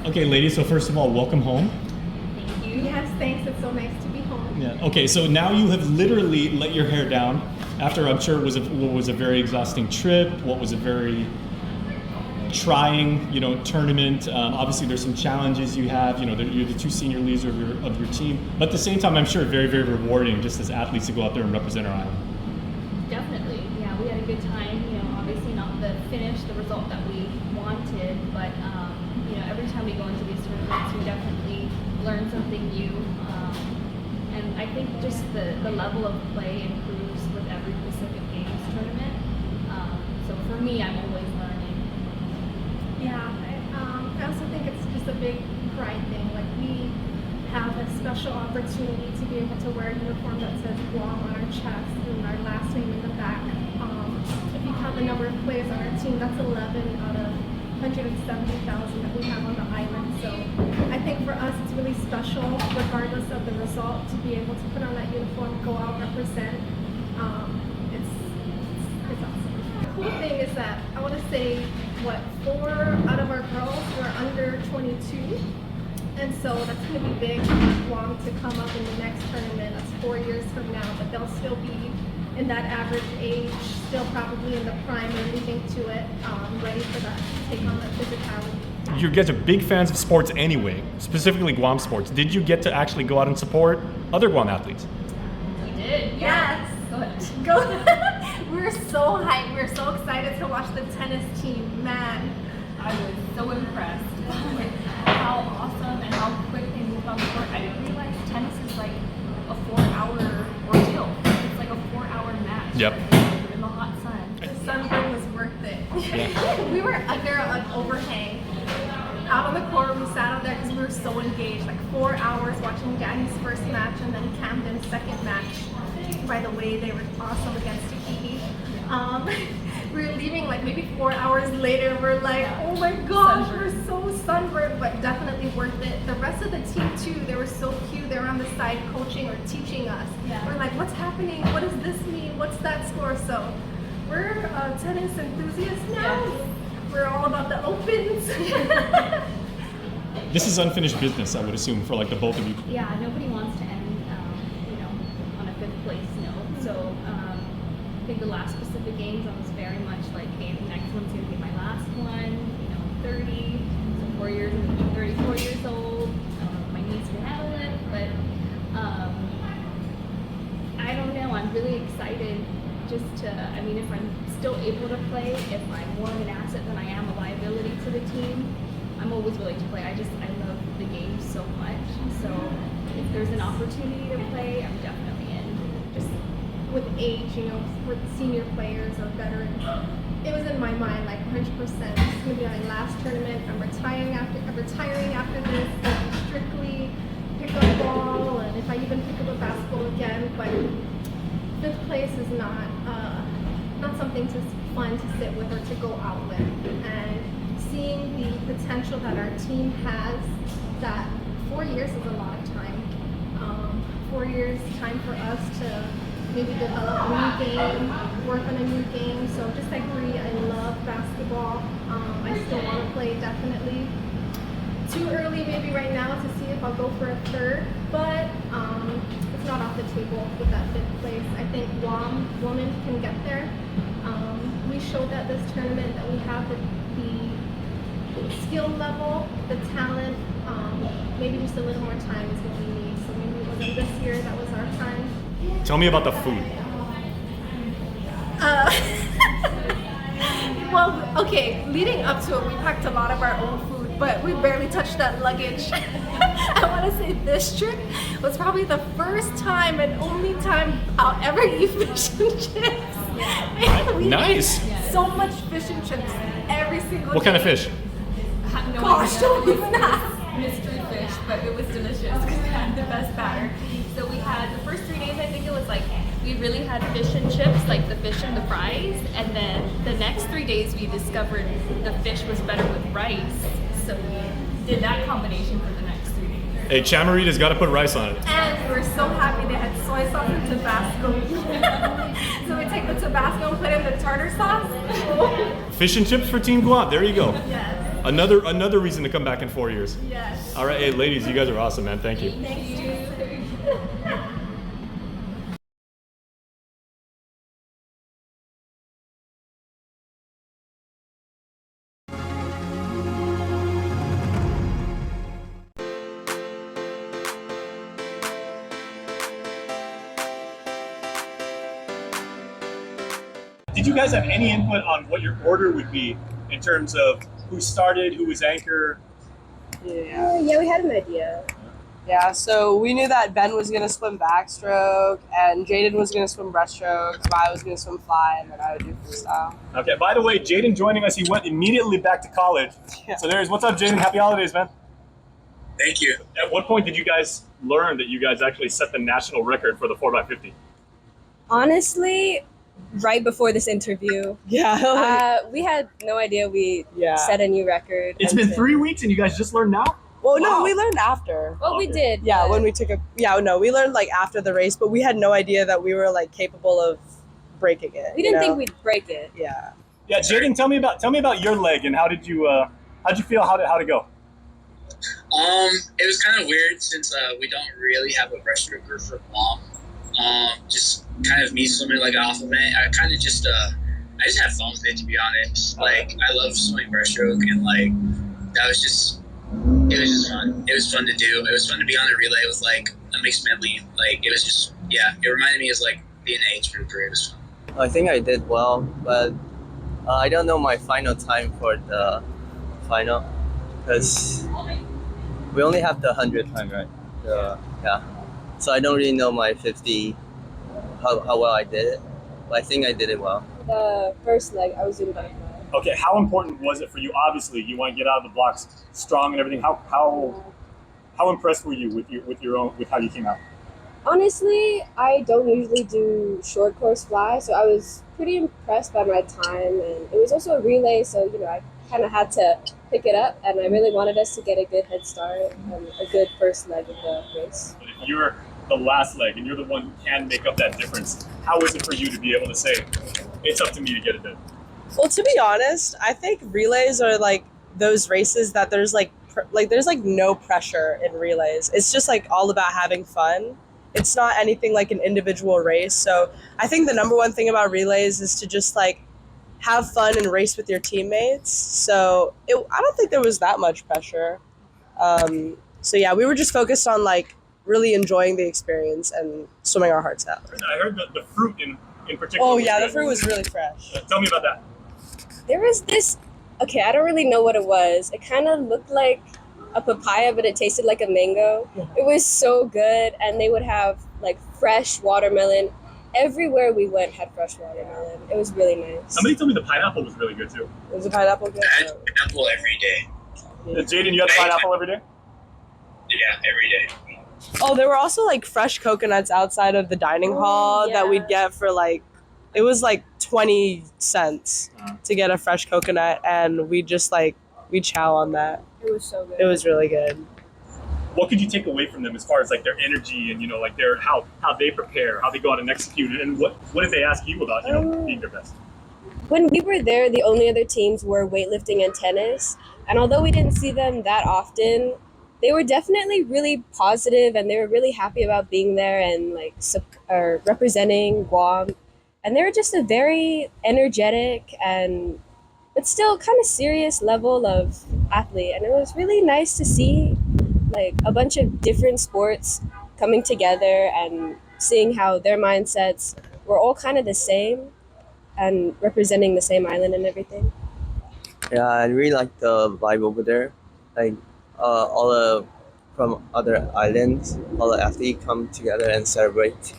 Okay, ladies, so first of all, welcome home. Thank you. Yes, thanks. It's so nice to be home. Yeah. Okay, so now you have literally let your hair down after I'm sure it was a very exhausting trip, what was a very trying, tournament. Obviously, there's some challenges you have. You're the 2 senior leaders of your team, but at the same time, I'm sure very, very rewarding just as athletes to go out there and represent our island. Definitely, yeah. We had a good time. Obviously not the finish, the result that we wanted, but every time we go into these tournaments, we definitely learn something new. And I think just the level of play improves with every Pacific Games tournament. So for me, I'm always learning. Yeah, I also think it's just a big pride thing. Like we have a special opportunity to be able to wear a uniform that says Guam on our chest and our last name in the back. If you count the number of players on our team, that's 11 out of 170,000 that we have on the island. So I think for us it's really special, regardless of the result, to be able to put on that uniform, go out, represent. It's awesome. The cool thing is that I want to say 4 out of our girls were under 22, and so that's going to be big for Guam to come up in the next tournament. That's 4 years from now, but they'll still be in that average age, still probably in the prime or leading to it, ready for that, to take on that physicality. You guys are big fans of sports anyway, specifically Guam sports. Did you get to actually go out and support other Guam athletes? We did. Yes. Go ahead. We were so hyped. We were so excited to watch the tennis team. Man, I was so impressed by how awesome and how quick so engaged, like 4 hours watching Danny's first match and then Camden's second match. By the way, they were awesome against Tahiti. We were leaving like maybe 4 hours later. We're like, oh my gosh, we're so sunburned, but definitely worth it. The rest of the team too, they were so cute. They were on the side coaching or teaching us. Yeah. We're like, what's happening? What does this mean? What's that score? So we're tennis enthusiasts now. Yes. We're all about the opens. This is unfinished business, I would assume, for like the both of you. Yeah, nobody wants to end, on a 5th place note. So I think the last Pacific Games, I was very much like, hey, the next one's gonna be my last one. 30, so 4 years, I'm gonna be 34 years old. My knees can handle it, but I don't know. I'm really excited just to. I mean, if I'm still able to play, if I'm more of an asset than I am a liability to the team, I'm always willing to play. I love the game so much. So if there's an opportunity to play, I'm definitely in. Just with age, with senior players or veterans, it was in my mind like 100%. This is gonna be my last tournament. I'm retiring after this. Strictly pick up ball, and if I even pick up a basketball again. But 5th place is not something fun to sit with or to go out with. And seeing the potential that our team has, that 4 years is a lot of time. 4 years time for us to maybe develop a new game, work on a new game. So just agree, I love basketball. I still want to play, definitely. Too early maybe right now to see if I'll go for a 3rd, but it's not off the table with that 5th place. I think Guam women can get there. We showed at this tournament that we have the skill level, the talent, maybe just a little more time is what we need. So maybe it wasn't this year, that was our time. Tell me about the food. Well, okay, leading up to it, we packed a lot of our own food, but we barely touched that luggage. I want to say this trip was probably the first time and only time I'll ever eat fish and chips. We Nice. ate so much fish and chips every single day. What kind of fish? No Gosh, don't even ask. Mystery fish, but it was delicious because it had the best batter. So we had the first 3 days, I think it was like, we really had fish and chips, like the fish and the fries. And then the next 3 days we discovered the fish was better with rice. So we did that combination for the next 3 days. Hey, Chamarita's got to put rice on it. And we were so happy they had soy sauce and Tabasco. So we take the Tabasco and put in the tartar sauce. Fish and chips for Team Guam. There you go. Yes. Another reason to come back in 4 years. Yes. All right, hey, ladies, you guys are awesome, man. Thank you. Thank you. Did you guys have any input on what your order would be in terms of who started, who was anchor? Yeah, we had an idea. Yeah, so we knew that Ben was going to swim backstroke, and Jaden was going to swim breaststroke, I was going to swim fly, and then I would do freestyle. Okay, by the way, Jaden joining us, he went immediately back to college. Yeah. So what's up, Jaden? Happy holidays, man. Thank you. At what point did you guys learn that you guys actually set the national record for the 4x50? Honestly, right before this interview. Yeah. We had no idea we set a new record. It's been 3 weeks and you guys just learned now? Well, no, we learned after. Well, we did. Yeah, when we took we learned like after the race, but we had no idea that we were like capable of breaking it. We didn't think we'd break it. Yeah. Yeah, Jaden, tell me about your leg and how'd you feel? How'd it go? It was kind of weird since we don't really have a breaststroker for Guam. Just kind of me swimming like off of it. I kind of just I just had fun with it, to be honest. Like, I love swimming breaststroke, and like it was just fun. It was fun to do. It was fun to be on a relay with like a mixed medley. Like, it was just, it reminded me of like being an age group. It was fun. I think I did well, but I don't know my final time for the final because we only have the 100 time, right? So I don't really know my 50, how well I did it, but I think I did it well. The first leg, I was doing butterfly. Okay, how important was it for you? Obviously, you want to get out of the blocks strong and everything. How How impressed were you with how you came out? Honestly, I don't usually do short course fly, so I was pretty impressed by my time, and it was also a relay, so I kind of had to pick it up, and I really wanted us to get a good head start and a good first leg of the race. But if you're the last leg and you're the one who can make up that difference, how is it for you to be able to say, it's up to me to get it done? Well, to be honest, I think relays are like those races that there's there's no pressure in relays. It's just like all about having fun. It's not anything like an individual race. So I think the number one thing about relays is to just like have fun and race with your teammates. So I don't think there was that much pressure. So yeah, we were just focused on like really enjoying the experience and swimming our hearts out. I heard the fruit in particular. Oh yeah, the fruit was really fresh. Tell me about that. There was this, okay, I don't really know what it was. It kind of looked like a papaya, but it tasted like a mango. It was so good, and they would have like fresh watermelon. Everywhere we went had fresh watermelon. It was really nice. Somebody told me the pineapple was really good too. Was the pineapple good? I had pineapple every day. Jaden, you had pineapple every day? Yeah, every day. Oh, there were also like fresh coconuts outside of the dining hall that we'd get for like, it was like 20 cents to get a fresh coconut, and we just like, we chow on that. It was so good. It was really good. What could you take away from them as far as like their energy and like their how they prepare, how they go out and execute, and what did they ask you about being their best? When we were there, the only other teams were weightlifting and tennis, and although we didn't see them that often, they were definitely really positive, and they were really happy about being there and like representing Guam, and they were just a very energetic but still kind of serious level of athlete, and it was really nice to see like a bunch of different sports coming together and seeing how their mindsets were all kind of the same and representing the same island and everything. Yeah, I really like the vibe over there. Like from other islands, all the athletes come together and celebrate.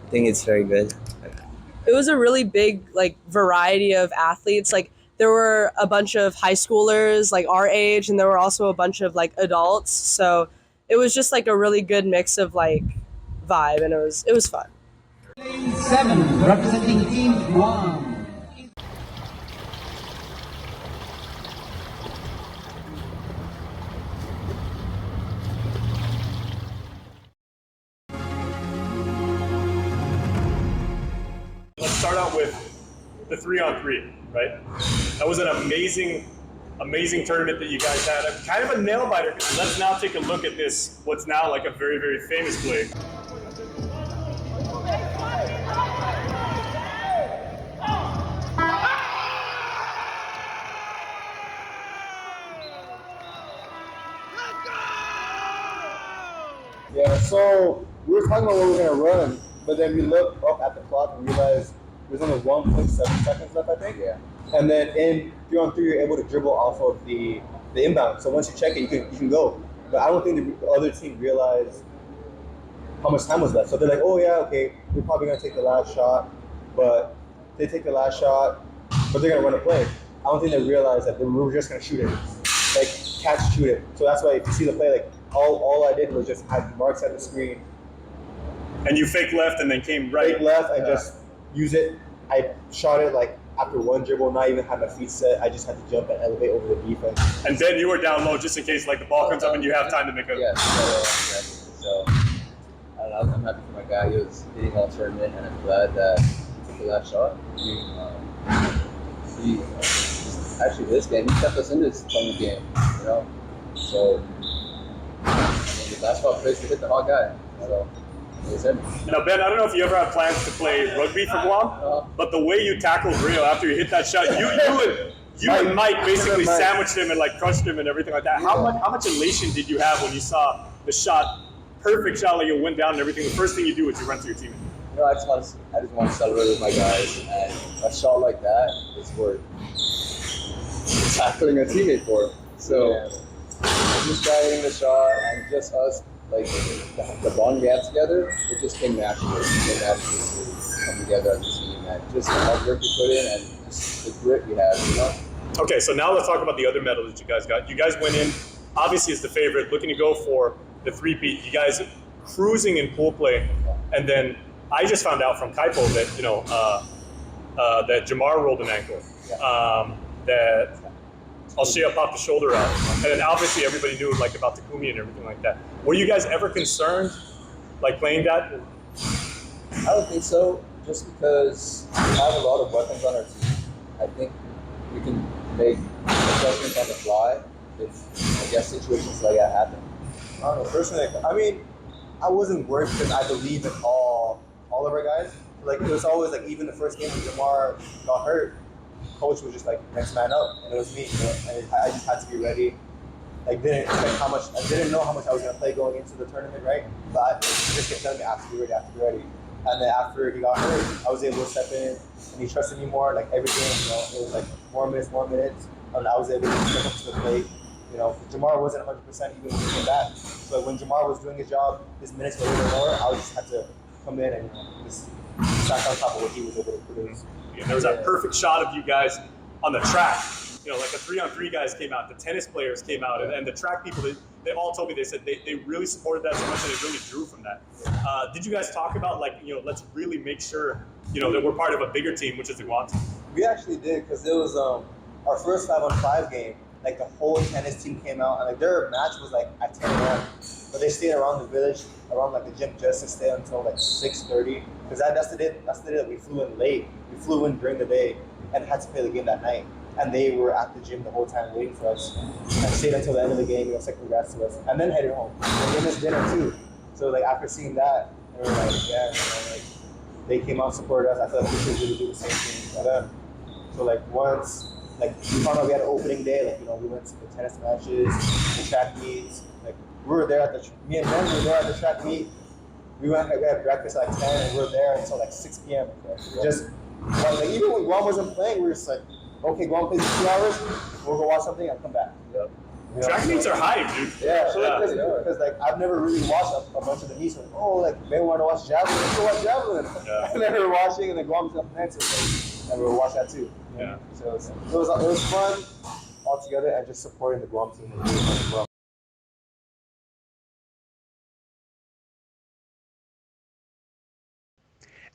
I think it's very good. It was a really big like variety of athletes. Like there were a bunch of high schoolers like our age, and there were also a bunch of like adults. So it was just like a really good mix of like vibe, and it was fun. 7 representing Team Guam. Let's start out with the 3-on-3, right? That was an amazing tournament that you guys had. Kind of a nail biter. Let's now take a look at this, what's now like a very, very famous play. Yeah, so we were talking about what we were going to run, but then we looked up at the clock and realized there's only 1.7 seconds left, I think. Yeah. And then in 3-on-3, you're able to dribble off of the inbound. So once you check it, you can go. But I don't think the other team realized how much time was left. So they're like, oh yeah, okay, we're probably going to take the last shot. But they take the last shot, but they're going to run a play. I don't think they realized that we were just going to shoot it. Like, catch, shoot it. So that's why if you see the play, like, all I did was just had marks at the screen. And you fake left and then came right. Fake left and just use it. I shot it like after one dribble, not even had my feet set. I just had to jump and elevate over the defense. And then you were down low just in case like the ball comes up and you have time to make a... Yeah, so I don't know, I'm happy for my guy. He was hitting all tournament, and I'm glad that he took the last shot. He actually, this game, he kept us in this playing game, you know? So, the basketball plays to hit the hot guy. So, Now, Ben, I don't know if you ever had plans to play rugby for Guam, but the way you tackled Rio after you hit that shot, you and Mike basically sandwiched him and like crushed him and everything like that. How much elation did you have when you saw the shot, perfect shot, like it went down and everything? The first thing you do is you run to your teammate. You know, I just want to celebrate with my guys, and a shot like that is worth tackling a teammate for. So, this guy hitting the shot and just us. Like the bond we had together, it just came naturally. It came naturally to come together as a team, and just the hard work we put in and just the grit we had, you know. Okay, so now let's talk about the other medal that you guys got. You guys went in obviously is the favorite, looking to go for the three-peat. You guys cruising in pool play, and then I just found out from Kaipo that that Jamar rolled an ankle, that Alshia popped the shoulder out, and then obviously everybody knew like about Takumi and everything like that. Were you guys ever concerned, like playing that? I don't think so, just because we have a lot of weapons on our team. I think we can make adjustments on the fly if, I guess, situations like that happen. I don't know, personally, I mean, I wasn't worried because I believe in all of our guys. Like, it was always like, even the first game when Jamar got hurt, coach was just like, next man up, and it was me. And I just had to be ready. Like, didn't know how much I was gonna play going into the tournament, right? But he just kept telling me, I have to be ready, I have to be ready. And then after he got hurt, I was able to step in, and he trusted me more. Like every game, it was like more minutes, and I was able to step up to the plate. Jamar wasn't 100% even when he came back. So when Jamar was doing his job, his minutes were a little lower. I just had to come in and just stack on top of what he was able to produce. And there was that perfect shot of you guys on the track. Like the 3-on-3 guys came out, the tennis players came out, and the track people, they all told me, they said they really supported that so much and they really drew from that. Did you guys talk about let's really make sure, that we're part of a bigger team, which is the Guam team? We actually did, because it was our first 5-on-5 game. Like the whole tennis team came out, and like their match was like at 10 a.m. But they stayed around the village, around like the gym, just to stay until like 6:30. Because that's the day that we flew in late. We flew in during the day and had to play the game that night. And they were at the gym the whole time waiting for us, and stayed until the end of the game. Said congrats to us, and then headed home. And gave us dinner too. So like after seeing that, we were like, yeah, like they came out and supported us. I feel like we should really do the same thing for them. So like once. Like we found out we had an opening day, we went to the tennis matches, the track meets. Like we were there me and Ben were there at the track meet. We had breakfast at like 10 and we were there until like 6 p.m. Just even when Guam wasn't playing, we were just like, okay, Guam plays in 2 hours, we'll go watch something and come back. Track meets are hype, dude. Yeah, because like I've never really watched a bunch of the meets. Like maybe want to watch javelin, let's go watch javelin. Yeah. And then we were watching, and then Guam's up next, and we were watching that too. Yeah. So it was fun all together, and just supporting the Guam team was really fun as well.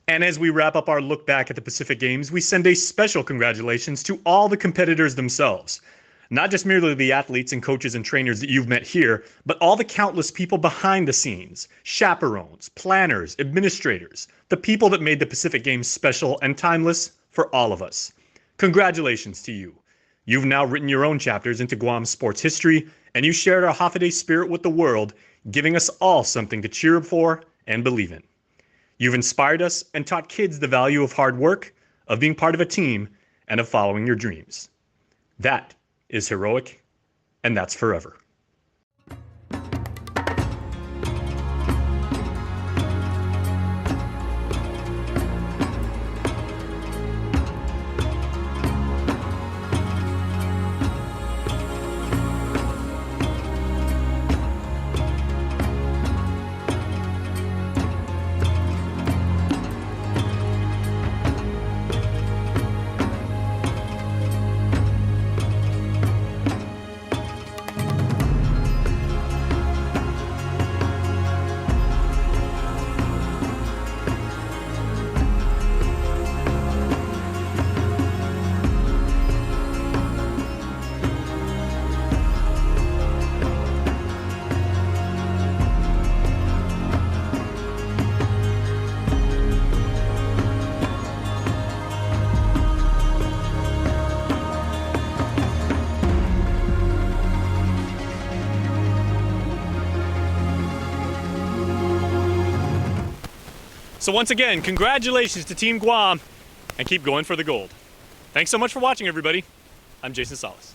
And as we wrap up our look back at the Pacific Games, we send a special congratulations to all the competitors themselves. Not just merely the athletes and coaches and trainers that you've met here, but all the countless people behind the scenes, chaperones, planners, administrators, the people that made the Pacific Games special and timeless for all of us. Congratulations to you. You've now written your own chapters into Guam's sports history, and you shared our Hafa Adai spirit with the world, giving us all something to cheer up for and believe in. You've inspired us and taught kids the value of hard work, of being part of a team, and of following your dreams. That is heroic, and that's forever. So once again, congratulations to Team Guam, and keep going for the gold. Thanks so much for watching, everybody. I'm Jason Salas.